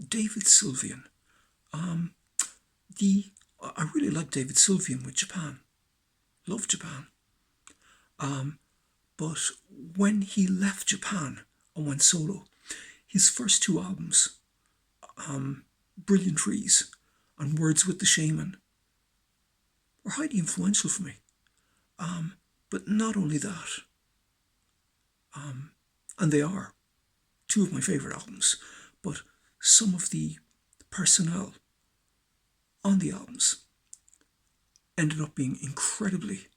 David Sylvian. The I really like David Sylvian with Japan. Love Japan. But when he left Japan and went solo, his first two albums, Brilliant Trees and Words with the Shaman, were highly influential for me. But not only that, and they are two of my favourite albums, but some of the personnel on the albums ended up being incredibly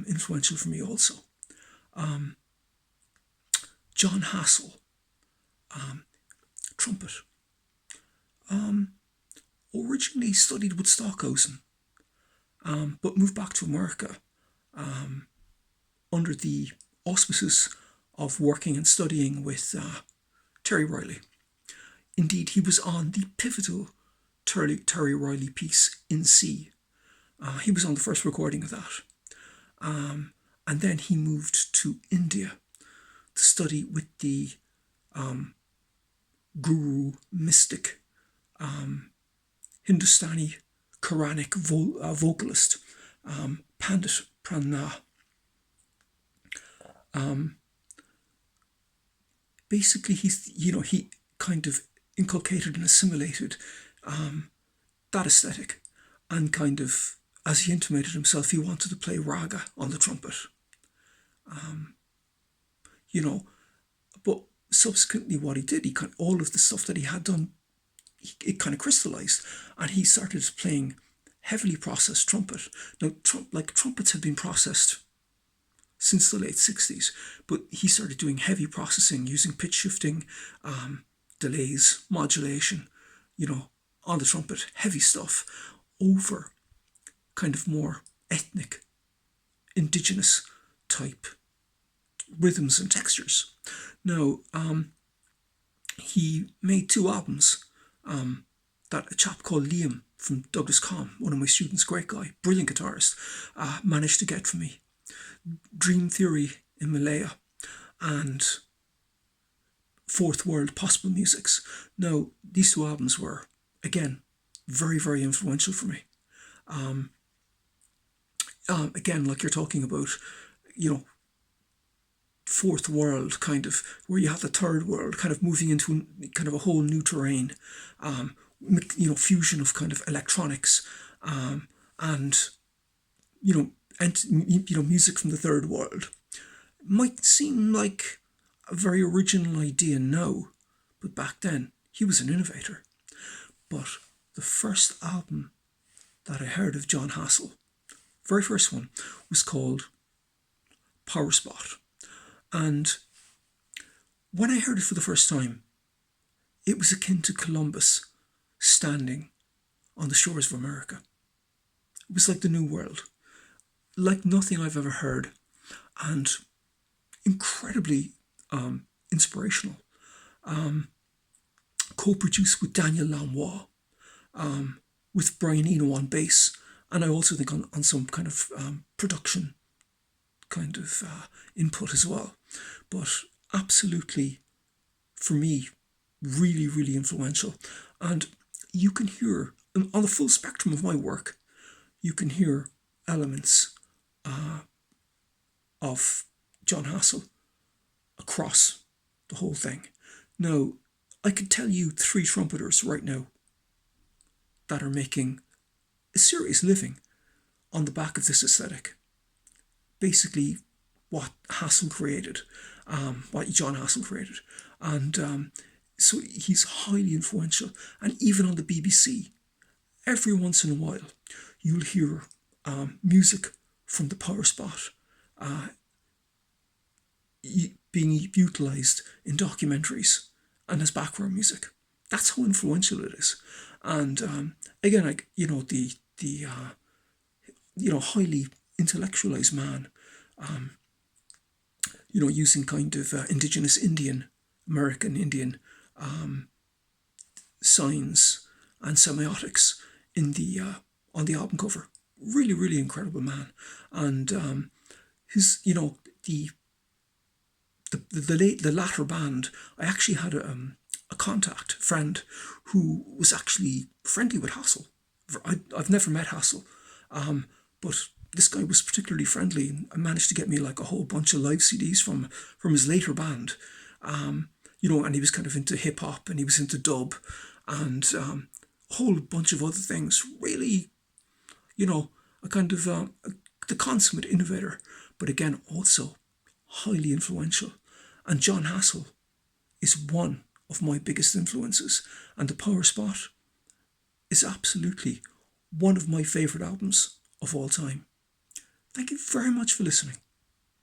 influential for me also. Jon Hassell, trumpet. Originally studied with Stockhausen, but moved back to America under the auspices of working and studying with Terry Riley. Indeed, he was on the pivotal Terry Riley piece In C. He was on the first recording of that. And then he moved to India to study with the guru, mystic, Hindustani Quranic vocalist, Pandit Pranna. Basically, he kind of inculcated and assimilated that aesthetic, and kind of, as he intimated himself, he wanted to play raga on the trumpet. But subsequently what he did, all of the stuff that he had done, it kind of crystallized, and he started playing heavily processed trumpet. Now, trumpets had been processed since the late 60s, but he started doing heavy processing using pitch shifting, delays, modulation, on the trumpet, heavy stuff, over kind of more ethnic, indigenous type rhythms and textures. Now, he made two albums that a chap called Liam from Douglas Comm, one of my students, great guy, brilliant guitarist, managed to get for me. Dream Theory in Malaya and Fourth World Possible Musics. Now, these two albums were, again, very, very influential for me. Again, like you're talking about, fourth world, kind of, where you have the third world kind of moving into kind of a whole new terrain, fusion of kind of electronics, and music from the third world. Might seem like a very original idea now, but back then he was an innovator. But the first album that I heard of Jon Hassell, very first one, was called Power Spot. And when I heard it for the first time, it was akin to Columbus standing on the shores of America. It was like the New World, like nothing I've ever heard, and incredibly inspirational. Co-produced with Daniel Lanois, with Brian Eno on bass, and I also think on some kind of production kind of input as well. But absolutely, for me, really, really influential. And you can hear, on the full spectrum of my work, you can hear elements of Jon Hassell across the whole thing. Now, I could tell you 3 trumpeters right now that are making a serious living on the back of this aesthetic. Basically, what Hassell created, what Jon Hassell created. And so he's highly influential. And even on the BBC, every once in a while, you'll hear music from the Power Spot being utilised in documentaries and as background music. That's how influential it is. And again, the highly intellectualized man, using kind of indigenous American Indian signs and semiotics in the on the album cover. Really, really incredible man. And his, the latter band, I actually had a contact, friend, who was actually friendly with Hassell. I've never met Hassell, but this guy was particularly friendly and managed to get me like a whole bunch of live CDs from his later band. And he was kind of into hip hop and he was into dub and a whole bunch of other things. Really, a kind of the consummate innovator, but again, also highly influential. And Jon Hassell is one of my biggest influences, and The Power Spot is absolutely one of my favourite albums of all time. Thank you very much for listening.